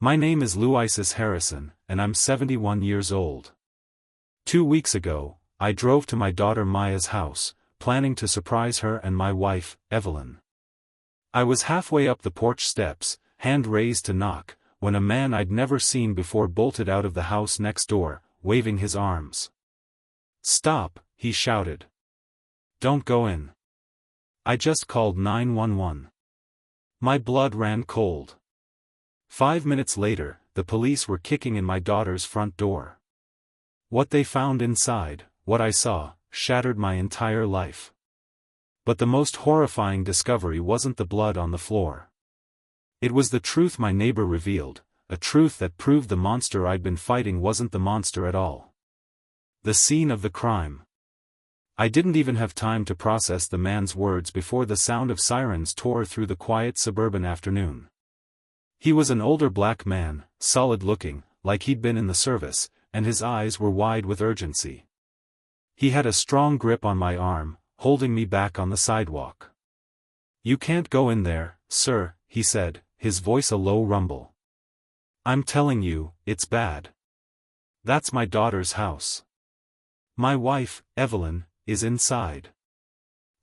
My name is Louisis Harrison, and I'm 71 years old. 2 weeks ago, I drove to my daughter Maya's house, planning to surprise her and my wife, Evelyn. I was halfway up the porch steps, hand raised to knock, when a man I'd never seen before bolted out of the house next door, waving his arms. "Stop," he shouted. "Don't go in. I just called 911. My blood ran cold. 5 minutes later, the police were kicking in my daughter's front door. What they found inside, what I saw, shattered my entire life. But the most horrifying discovery wasn't the blood on the floor. It was the truth my neighbor revealed, a truth that proved the monster I'd been fighting wasn't the monster at all. The scene of the crime. I didn't even have time to process the man's words before the sound of sirens tore through the quiet suburban afternoon. He was an older black man, solid-looking, like he'd been in the service, and his eyes were wide with urgency. He had a strong grip on my arm, holding me back on the sidewalk. "You can't go in there, sir," he said, his voice a low rumble. "I'm telling you, it's bad. That's my daughter's house. My wife, Evelyn, is inside."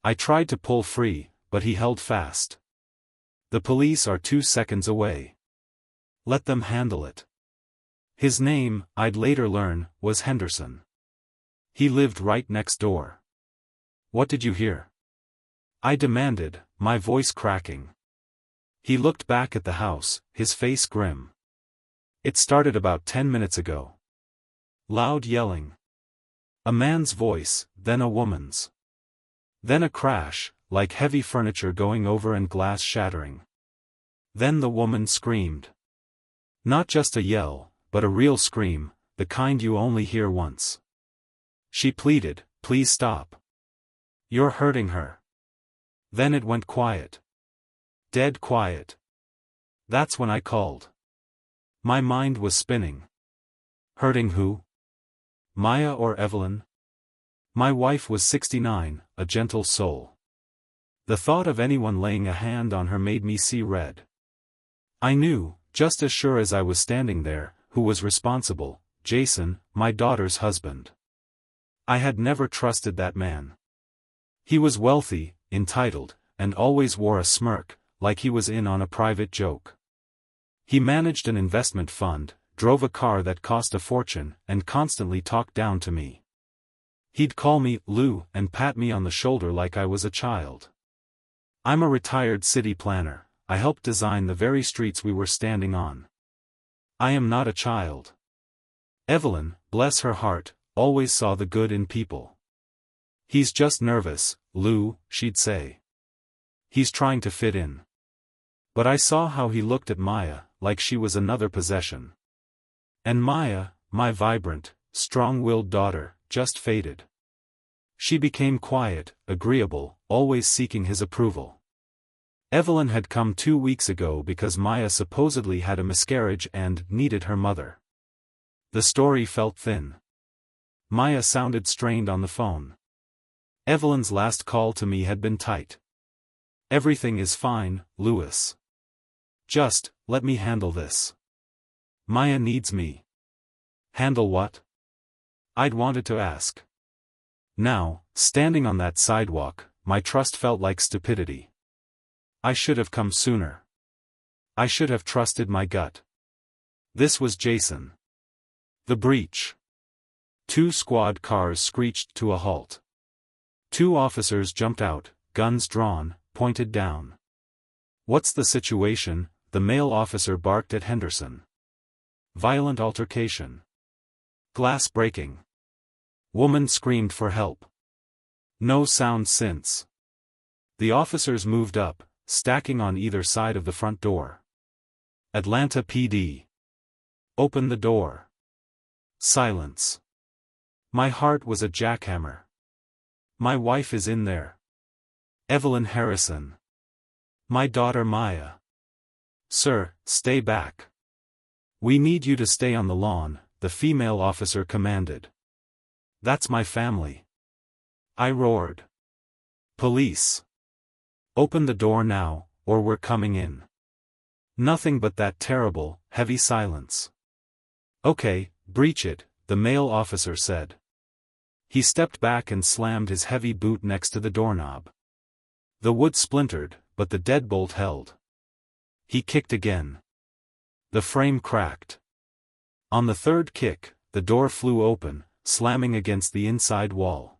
I tried to pull free, but he held fast. "The police are 2 seconds away. Let them handle it." His name, I'd later learn, was Henderson. He lived right next door. "What did you hear?" I demanded, my voice cracking. He looked back at the house, his face grim. "It started about 10 minutes ago." Loud yelling. A man's voice, then a woman's. Then a crash, like heavy furniture going over and glass shattering. Then the woman screamed. Not just a yell, but a real scream, the kind you only hear once. She pleaded, "Please stop. You're hurting her." Then it went quiet. Dead quiet. That's when I called. My mind was spinning. Hurting who? Maya or Evelyn? My wife was 69, a gentle soul. The thought of anyone laying a hand on her made me see red. I knew, just as sure as I was standing there, who was responsible: Jason, my daughter's husband. I had never trusted that man. He was wealthy, entitled, and always wore a smirk, like he was in on a private joke. He managed an investment fund, drove a car that cost a fortune, and constantly talked down to me. He'd call me Lou and pat me on the shoulder like I was a child. "I'm a retired city planner. I helped design the very streets we were standing on. I am not a child." Evelyn, bless her heart, always saw the good in people. "He's just nervous, Lou," she'd say. "He's trying to fit in." But I saw how he looked at Maya, like she was another possession. And Maya, my vibrant, strong-willed daughter, just faded. She became quiet, agreeable, always seeking his approval. Evelyn had come 2 weeks ago because Maya supposedly had a miscarriage and needed her mother. The story felt thin. Maya sounded strained on the phone. Evelyn's last call to me had been tight. "Everything is fine, Louis. Just, let me handle this. Maya needs me." Handle what? I'd wanted to ask. Now, standing on that sidewalk, my trust felt like stupidity. I should have come sooner. I should have trusted my gut. This was Jason. The breach. 2 squad cars screeched to a halt. 2 officers jumped out, guns drawn, pointed down. "What's the situation?" the male officer barked at Henderson. Violent altercation. Glass breaking. Woman screamed for help. No sound since. The officers moved up, stacking on either side of the front door. Atlanta PD. Open the door. Silence. My heart was a jackhammer. My wife is in there. Evelyn Harrison. My daughter Maya. "Sir, stay back. We need you to stay on the lawn," the female officer commanded. "That's my family." I roared. "Police. Open the door now, or we're coming in." Nothing but that terrible, heavy silence. "Okay, breach it," the male officer said. He stepped back and slammed his heavy boot next to the doorknob. The wood splintered, but the deadbolt held. He kicked again. The frame cracked. On the third kick, the door flew open, slamming against the inside wall.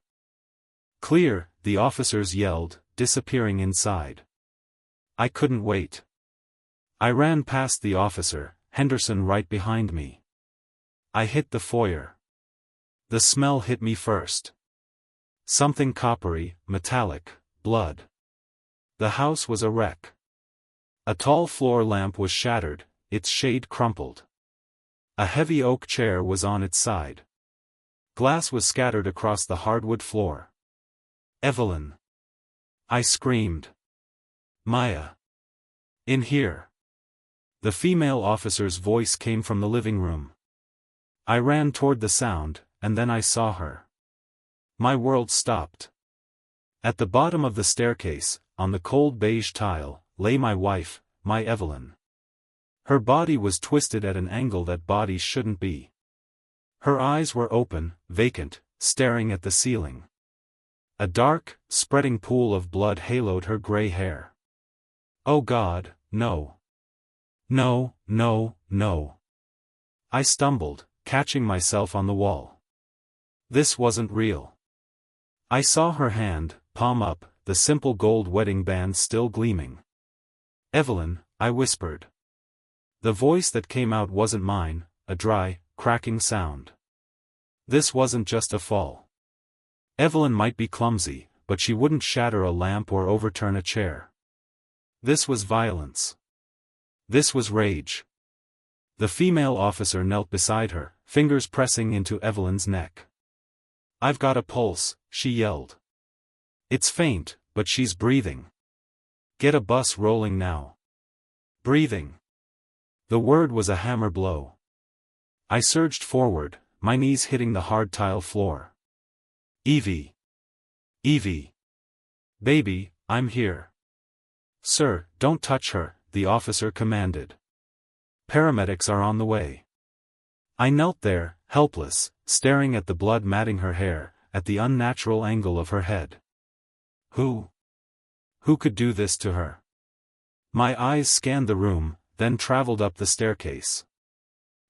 "Clear," the officers yelled, disappearing inside. I couldn't wait. I ran past the officer, Henderson right behind me. I hit the foyer. The smell hit me first. Something coppery, metallic, blood. The house was a wreck. A tall floor lamp was shattered, its shade crumpled. A heavy oak chair was on its side. Glass was scattered across the hardwood floor. "Evelyn!" I screamed. "Maya! In here!" The female officer's voice came from the living room. I ran toward the sound, and then I saw her. My world stopped. At the bottom of the staircase, on the cold beige tile, lay my wife, my Evelyn. Her body was twisted at an angle that bodies shouldn't be. Her eyes were open, vacant, staring at the ceiling. A dark, spreading pool of blood haloed her gray hair. Oh God, no. No, no, no. I stumbled, catching myself on the wall. This wasn't real. I saw her hand, palm up, the simple gold wedding band still gleaming. "Evelyn," I whispered. The voice that came out wasn't mine, a dry, cracking sound. This wasn't just a fall. Evelyn might be clumsy, but she wouldn't shatter a lamp or overturn a chair. This was violence. This was rage. The female officer knelt beside her, fingers pressing into Evelyn's neck. "I've got a pulse," she yelled. "It's faint, but she's breathing. Get a bus rolling now." Breathing. The word was a hammer blow. I surged forward, my knees hitting the hard tile floor. "Evie! Evie! Baby, I'm here." "Sir, don't touch her," the officer commanded. "Paramedics are on the way." I knelt there, helpless, staring at the blood matting her hair, at the unnatural angle of her head. Who could do this to her? My eyes scanned the room, then traveled up the staircase.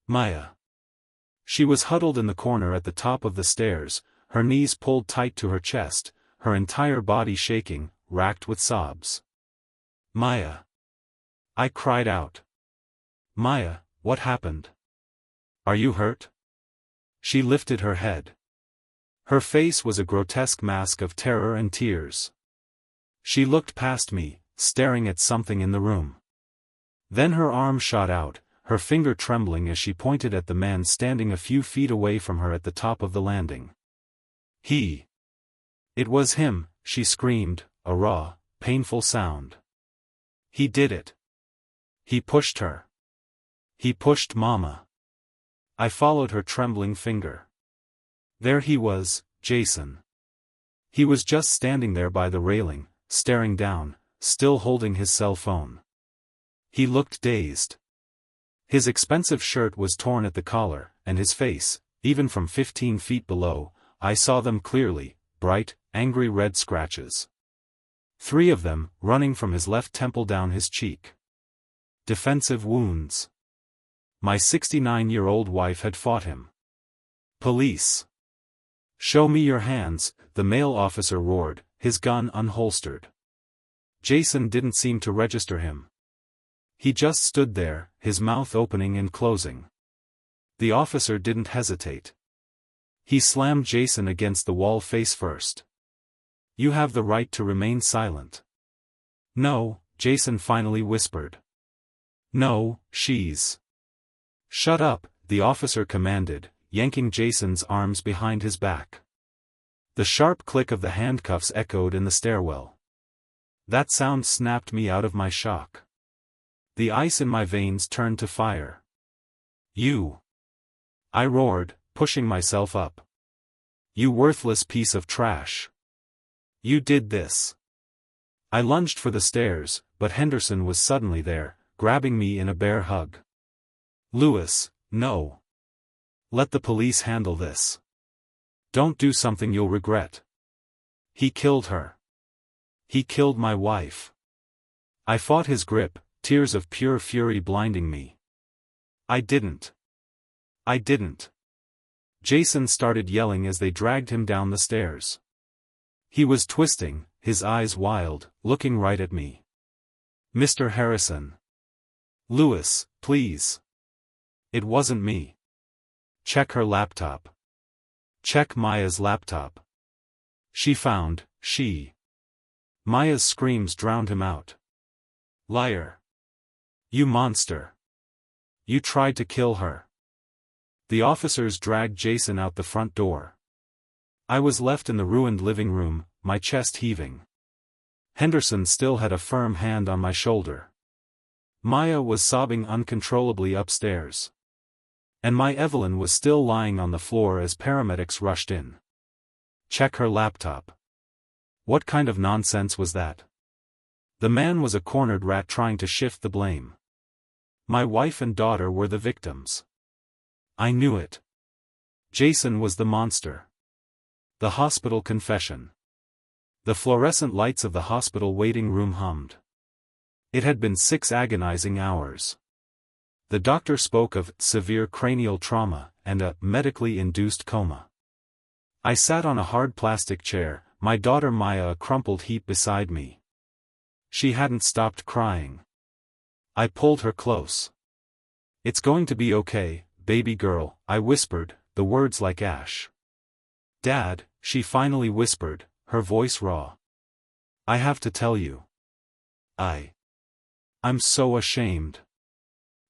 Maya. She was huddled in the corner at the top of the stairs, her knees pulled tight to her chest, her entire body shaking, racked with sobs. "Maya!" I cried out. "Maya, what happened? Are you hurt?" She lifted her head. Her face was a grotesque mask of terror and tears. She looked past me, staring at something in the room. Then her arm shot out, her finger trembling as she pointed at the man standing a few feet away from her at the top of the landing. It was him, she screamed, a raw, painful sound. He did it. He pushed her. He pushed Mama. I followed her trembling finger. There he was, Jason. He was just standing there by the railing, staring down, still holding his cell phone. He looked dazed. His expensive shirt was torn at the collar, and his face, even from 15 feet below, I saw them clearly, bright, angry red scratches. 3 of them, running from his left temple down his cheek. Defensive wounds. My 69-year-old wife had fought him. "Police! Show me your hands," the male officer roared, his gun unholstered. Jason didn't seem to register him. He just stood there, his mouth opening and closing. The officer didn't hesitate. He slammed Jason against the wall face first. "You have the right to remain silent." "No," Jason finally whispered. "No, she's." "Shut up," the officer commanded, yanking Jason's arms behind his back. The sharp click of the handcuffs echoed in the stairwell. That sound snapped me out of my shock. The ice in my veins turned to fire. "You!" I roared, pushing myself up. "You worthless piece of trash! You did this!" I lunged for the stairs, but Henderson was suddenly there, grabbing me in a bear hug. "Louis, no. Let the police handle this. Don't do something you'll regret. He killed her. He killed my wife." I fought his grip, tears of pure fury blinding me. "I didn't. I didn't." Jason started yelling as they dragged him down the stairs. He was twisting, his eyes wild, looking right at me. "Mr. Harrison. Louis, please. It wasn't me. Check her laptop. Check Maya's laptop. She found, she." Maya's screams drowned him out. "Liar. You monster. You tried to kill her." The officers dragged Jason out the front door. I was left in the ruined living room, my chest heaving. Henderson still had a firm hand on my shoulder. Maya was sobbing uncontrollably upstairs. And my Evelyn was still lying on the floor as paramedics rushed in. Check her laptop. What kind of nonsense was that? The man was a cornered rat trying to shift the blame. My wife and daughter were the victims. I knew it. Jason was the monster. The hospital confession. The fluorescent lights of the hospital waiting room hummed. It had been 6 agonizing hours. The doctor spoke of severe cranial trauma and a medically induced coma. I sat on a hard plastic chair, my daughter Maya a crumpled heap beside me. She hadn't stopped crying. I pulled her close. "It's going to be okay, baby girl," I whispered, the words like ash. "Dad," she finally whispered, her voice raw. "I have to tell you. I'm so ashamed.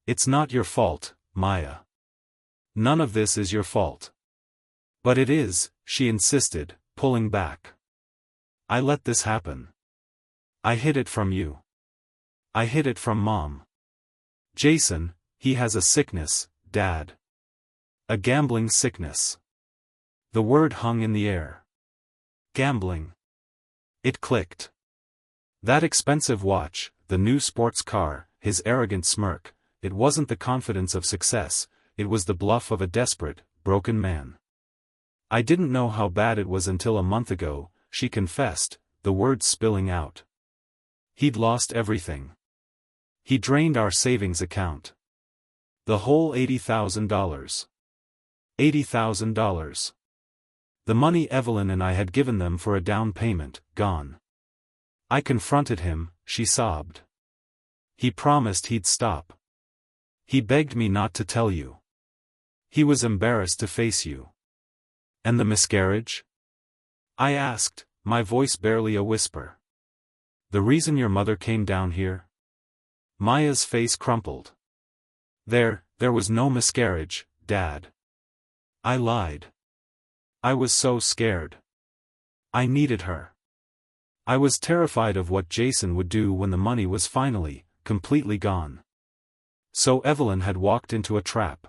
It's not your fault, Maya. None of this is your fault." "But it is," she insisted, pulling back. "I let this happen. I hid it from you. I hid it from Mom. Jason, he has a sickness, Dad. A gambling sickness." The word hung in the air. Gambling. It clicked. That expensive watch, the new sports car, his arrogant smirk, it wasn't the confidence of success, it was the bluff of a desperate, broken man. I didn't know how bad it was until a month ago, she confessed, the words spilling out. He'd lost everything. He drained our savings account. The whole $80,000. $80,000. The money Evelyn and I had given them for a down payment, gone. I confronted him, she sobbed. He promised he'd stop. He begged me not to tell you. He was embarrassed to face you. "And the miscarriage?" I asked, my voice barely a whisper. "The reason your mother came down here?" Maya's face crumpled. There was no miscarriage, Dad." I lied. I was so scared. I needed her. I was terrified of what Jason would do when the money was finally, completely gone. So Evelyn had walked into a trap.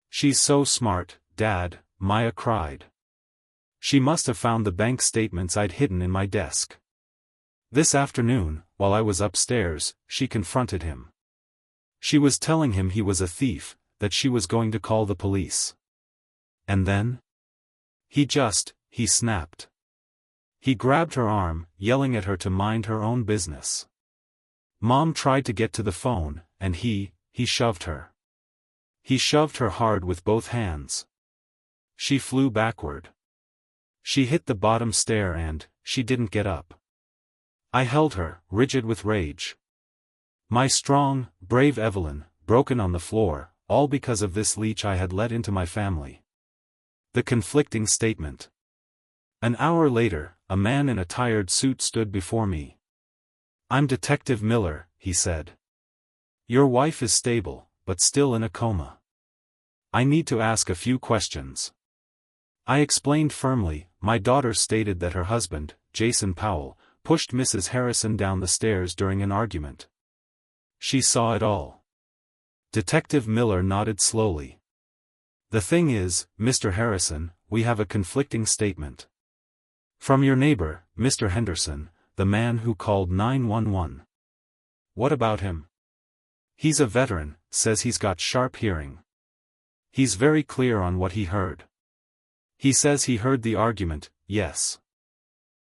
"She's so smart, Dad," Maya cried. "She must have found the bank statements I'd hidden in my desk." This afternoon, while I was upstairs, she confronted him. She was telling him he was a thief, that she was going to call the police. And then? He snapped. He grabbed her arm, yelling at her to mind her own business. Mom tried to get to the phone, and he shoved her. He shoved her hard with both hands. She flew backward. She hit the bottom stair and, she didn't get up. I held her, rigid with rage. My strong, brave Evelyn, broken on the floor, all because of this leech I had let into my family. The conflicting statement. An hour later, a man in a tired suit stood before me. "I'm Detective Miller," he said. "Your wife is stable, but still in a coma. I need to ask a few questions." I explained firmly. My daughter stated that her husband, Jason Powell, pushed Mrs. Harrison down the stairs during an argument. She saw it all. Detective Miller nodded slowly. "The thing is, Mr. Harrison, we have a conflicting statement. From your neighbor, Mr. Henderson, the man who called 911. What about him?" He's a veteran, says he's got sharp hearing. He's very clear on what he heard. He says he heard the argument, yes.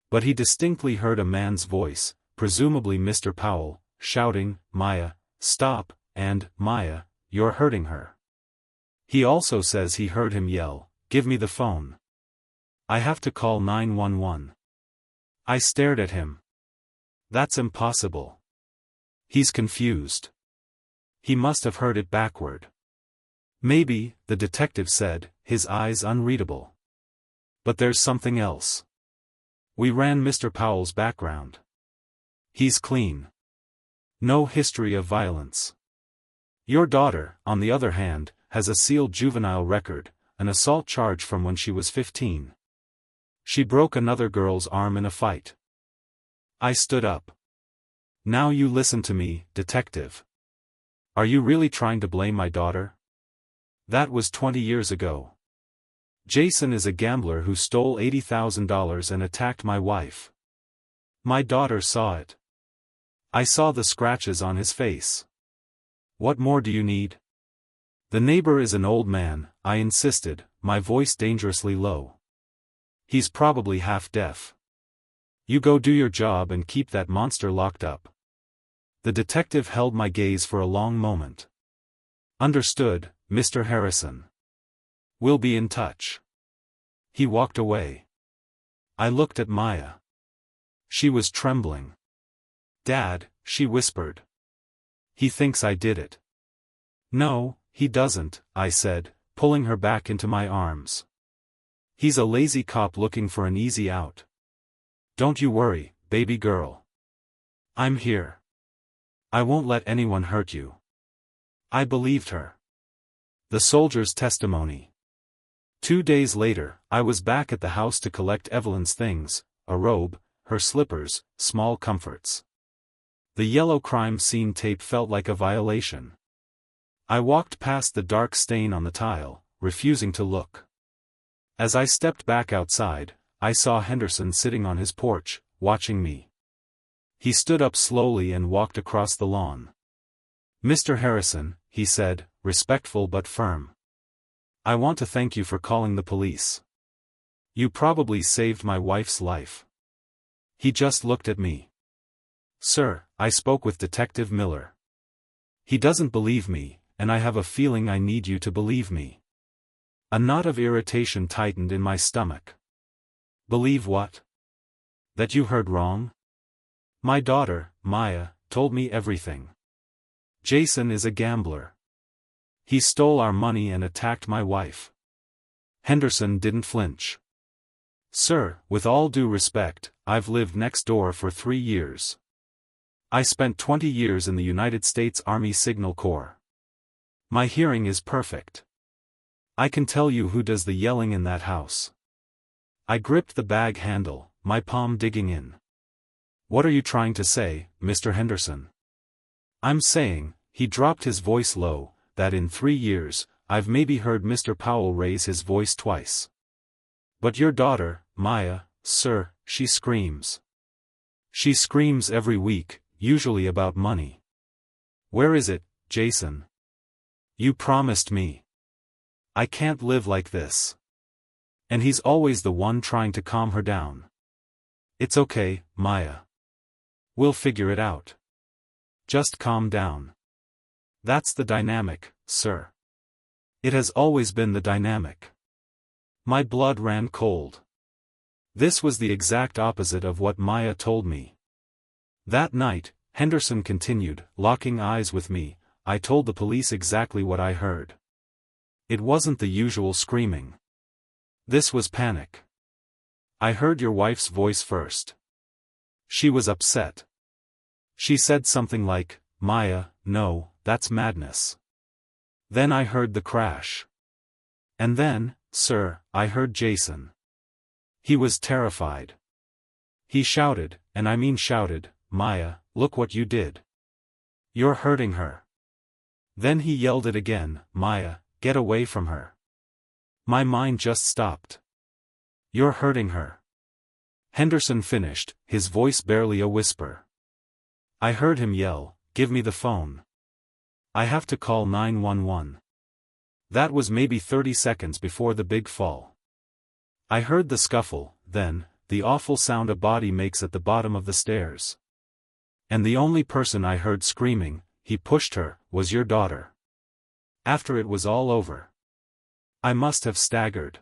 But he distinctly heard a man's voice, presumably Mr. Powell, shouting, "Maya, stop," and, "Maya, you're hurting her." He also says he heard him yell, "Give me the phone. I have to call 911. I stared at him. That's impossible. He's confused. He must have heard it backward. Maybe, the detective said, his eyes unreadable. But there's something else. We ran Mr. Powell's background. He's clean. No history of violence. Your daughter, on the other hand, has a sealed juvenile record, an assault charge from when she was 15. She broke another girl's arm in a fight. I stood up. Now you listen to me, detective. Are you really trying to blame my daughter? That was 20 years ago. Jason is a gambler who stole $80,000 and attacked my wife. My daughter saw it. I saw the scratches on his face. What more do you need? The neighbor is an old man, I insisted, my voice dangerously low. He's probably half deaf. You go do your job and keep that monster locked up. The detective held my gaze for a long moment. Understood, Mr. Harrison. We'll be in touch. He walked away. I looked at Maya. She was trembling. Dad, she whispered. He thinks I did it. No, he doesn't, I said, pulling her back into my arms. He's a lazy cop looking for an easy out. Don't you worry, baby girl. I'm here. I won't let anyone hurt you. I believed her. The soldier's testimony. 2 days later, I was back at the house to collect Evelyn's things, a robe, her slippers, small comforts. The yellow crime scene tape felt like a violation. I walked past the dark stain on the tile, refusing to look. As I stepped back outside, I saw Henderson sitting on his porch, watching me. He stood up slowly and walked across the lawn. Mr. Harrison, he said, respectful but firm. I want to thank you for calling the police. You probably saved my wife's life. He just looked at me. Sir, I spoke with Detective Miller. He doesn't believe me, and I have a feeling I need you to believe me. A knot of irritation tightened in my stomach. Believe what? That you heard wrong? My daughter, Maya, told me everything. Jason is a gambler. He stole our money and attacked my wife. Henderson didn't flinch. Sir, with all due respect, I've lived next door for 3 years. I spent 20 years in the United States Army Signal Corps. My hearing is perfect. I can tell you who does the yelling in that house. I gripped the bag handle, my palm digging in. What are you trying to say, Mr. Henderson? I'm saying, he dropped his voice low, that in 3 years, I've maybe heard Mr. Powell raise his voice twice. But your daughter, Maya, sir, she screams. She screams every week, usually about money. Where is it, Jason? You promised me. I can't live like this. And he's always the one trying to calm her down. It's okay, Maya. We'll figure it out. Just calm down. That's the dynamic, sir. It has always been the dynamic. My blood ran cold. This was the exact opposite of what Maya told me. That night, Henderson continued, locking eyes with me, I told the police exactly what I heard. It wasn't the usual screaming. This was panic. I heard your wife's voice first. She was upset. She said something like, Maya, no, that's madness. Then I heard the crash. And then, sir, I heard Jason. He was terrified. He shouted, and I mean shouted, Maya, look what you did. You're hurting her. Then he yelled it again, Maya, get away from her. My mind just stopped. You're hurting her. Henderson finished, his voice barely a whisper. I heard him yell, give me the phone. I have to call 911. That was maybe 30 seconds before the big fall. I heard the scuffle, then, the awful sound a body makes at the bottom of the stairs. And the only person I heard screaming, "He pushed her," was your daughter. After it was all over, I must have staggered.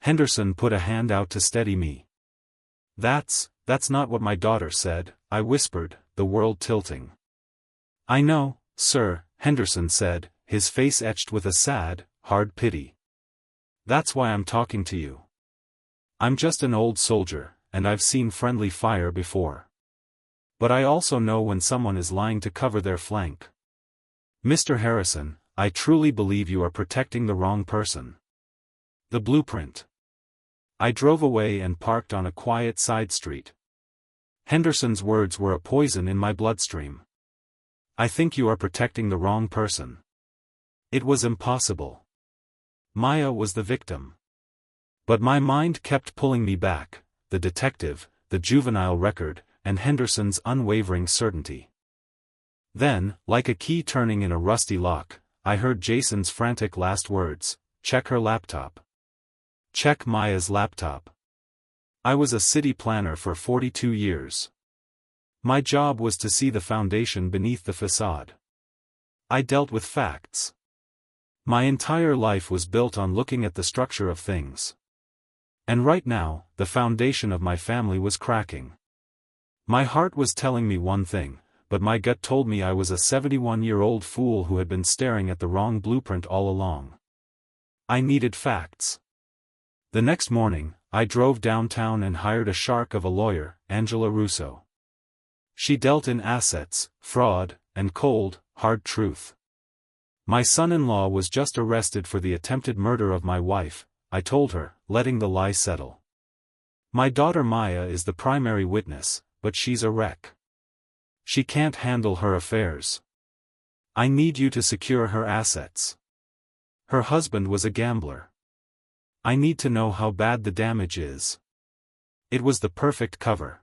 Henderson put a hand out to steady me. That's not what my daughter said," I whispered, the world tilting. "I know, sir," Henderson said, his face etched with a sad, hard pity. "That's why I'm talking to you. I'm just an old soldier, and I've seen friendly fire before. But I also know when someone is lying to cover their flank. Mr. Harrison, I truly believe you are protecting the wrong person." The blueprint. I drove away and parked on a quiet side street. Henderson's words were a poison in my bloodstream. "I think you are protecting the wrong person." It was impossible. Maya was the victim. But my mind kept pulling me back, the detective, the juvenile record, and Henderson's unwavering certainty. Then, like a key turning in a rusty lock, I heard Jason's frantic last words, "Check her laptop. Check Maya's laptop." I was a city planner for 42 years. My job was to see the foundation beneath the facade. I dealt with facts. My entire life was built on looking at the structure of things. And right now, the foundation of my family was cracking. My heart was telling me one thing, but my gut told me I was a 71-year-old fool who had been staring at the wrong blueprint all along. I needed facts. The next morning, I drove downtown and hired a shark of a lawyer, Angela Russo. She dealt in assets, fraud, and cold, hard truth. My son-in-law was just arrested for the attempted murder of my wife, I told her, letting the lie settle. My daughter Maya is the primary witness, but she's a wreck. She can't handle her affairs. I need you to secure her assets. Her husband was a gambler. I need to know how bad the damage is. It was the perfect cover.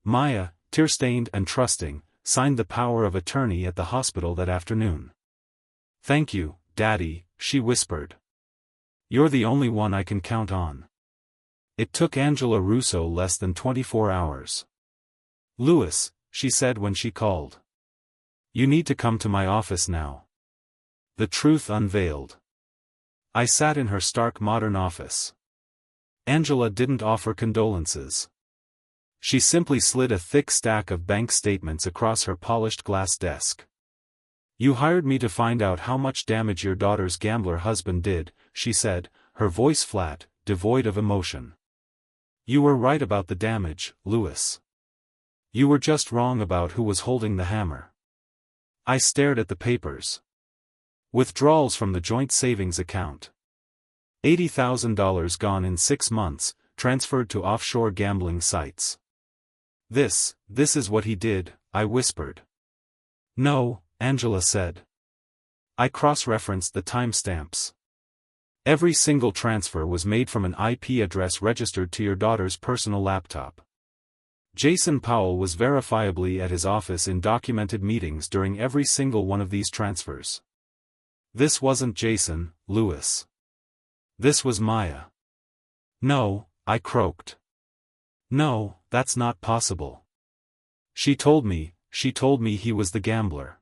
Maya, tear-stained and trusting, signed the power of attorney at the hospital that afternoon. "Thank you, Daddy," she whispered. "You're the only one I can count on." It took Angela Russo less than 24 hours. "Louis," she said when she called. "You need to come to my office now." The truth unveiled. I sat in her stark modern office. Angela didn't offer condolences. She simply slid a thick stack of bank statements across her polished glass desk. "You hired me to find out how much damage your daughter's gambler husband did," she said, her voice flat, devoid of emotion. "You were right about the damage, Louis. You were just wrong about who was holding the hammer." I stared at the papers. Withdrawals from the joint savings account. $80,000 gone in 6 months, transferred to offshore gambling sites. This is what he did," I whispered. "No," Angela said. I cross-referenced the timestamps. Every single transfer was made from an IP address registered to your daughter's personal laptop. Jason Powell was verifiably at his office in documented meetings during every single one of these transfers. This wasn't Jason, Louis. This was Maya. "No," I croaked. "No, that's not possible." She told me he was the gambler."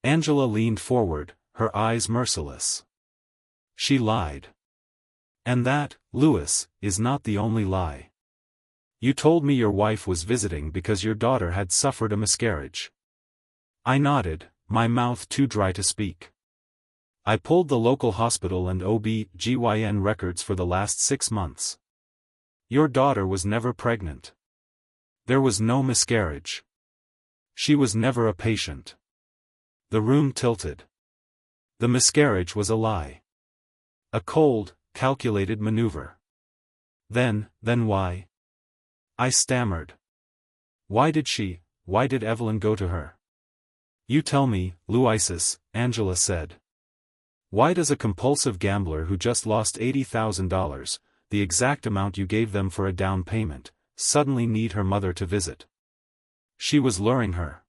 Angela leaned forward, her eyes merciless. "She lied. And that, Louis, is not the only lie. You told me your wife was visiting because your daughter had suffered a miscarriage." I nodded, my mouth too dry to speak. "I pulled the local hospital and OB/GYN records for the last 6 months. Your daughter was never pregnant. There was no miscarriage. She was never a patient." The room tilted. The miscarriage was a lie. A cold, calculated maneuver. Then why?" I stammered. Why did Evelyn go to her?" "You tell me, Louises," Angela said. "Why does a compulsive gambler who just lost $80,000, the exact amount you gave them for a down payment, suddenly need her mother to visit?" "She was luring her.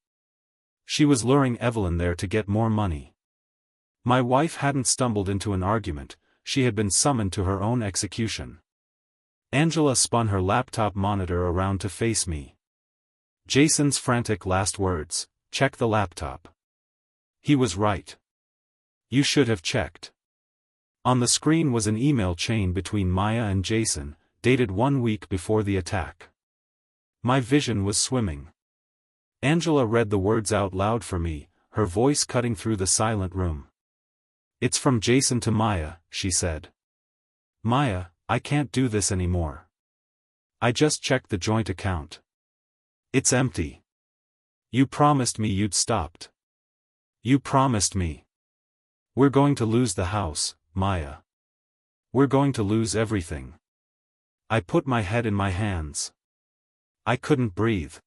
She was luring Evelyn there to get more money. My wife hadn't stumbled into an argument, she had been summoned to her own execution. Angela spun her laptop monitor around to face me. Jason's frantic last words, "Check the laptop." He was right. You should have checked. On the screen was an email chain between Maya and Jason, dated 1 week before the attack. My vision was swimming. Angela read the words out loud for me, her voice cutting through the silent room. "It's from Jason to Maya," she said. "Maya, I can't do this anymore. I just checked the joint account. It's empty. You promised me you'd stopped. You promised me. We're going to lose the house, Maya. We're going to lose everything." I put my head in my hands. I couldn't breathe.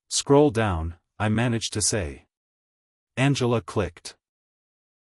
"Scroll down," I managed to say. Angela clicked.